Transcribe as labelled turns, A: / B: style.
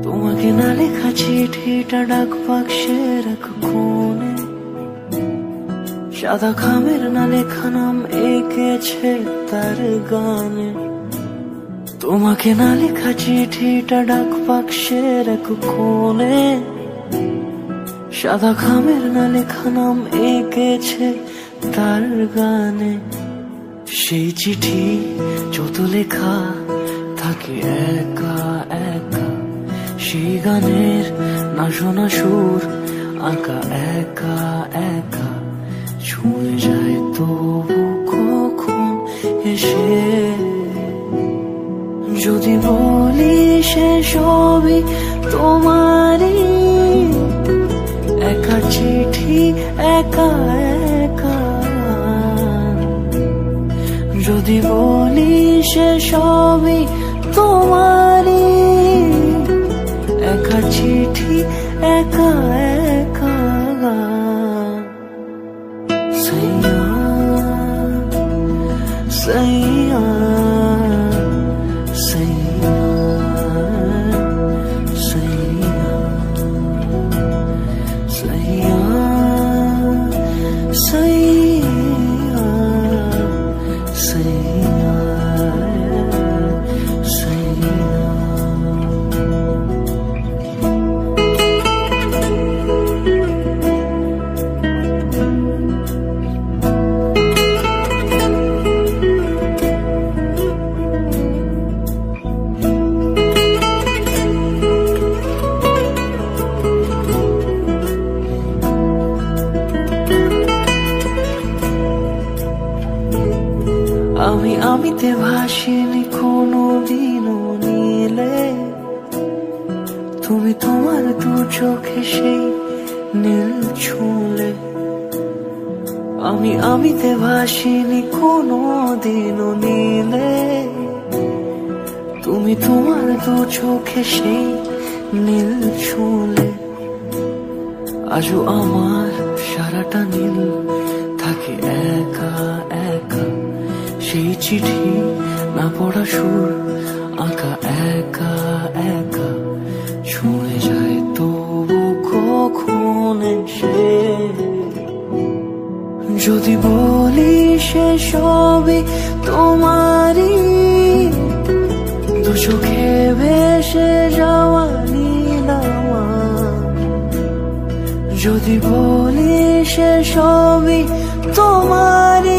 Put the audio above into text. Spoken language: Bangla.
A: তোমাকে না লেখা চিঠিটা ডাক বাক্সের এক কোণে, সাদা খামের না লেখা নাম এঁকেছে তার গানে। তোমাকে না লেখা চিঠিটা ডাক বাক্সের এক কোণে, সাদা খামের না লেখা নাম এঁকেছে তার গানে। সেই চিঠি যত লেখা থাকে একা একা, সেই গানের না শোনা সুর আঁকা একা একা, ছুঁয়ে যায় তবু কখন এসে। যদি বলি সে সবই তোমারই, একা চিঠি একা একা। যদি বলি সে সবই তোমারই, একা চিঠি একা একা। সাইয়া সাইয়া সাইয়া সাইয়া সাইয়া সাইয়া সাইয়া সাইয়া। আমিতে ভাসিনি কোনোদিনও নীলে, তুমি তোমার দু চোখে সেই নীল ছুঁলে। আমিতে ভাসিনি কোনোদিনও নীলে, তুমি তোমার দু চোখে সেই নীল ছুঁলে। আজও আমার সারাটা নীল থাকে একা একা, সেই চিঠি না পড়া সুর আঁকা একা একা, ছুঁয়ে যায় তবু কখন এসে। যদি বলি সে সবই তোমারই, দু চোখে ভেসে যাওয়া নীলামা। যদি বলি সে সবই তোমারই,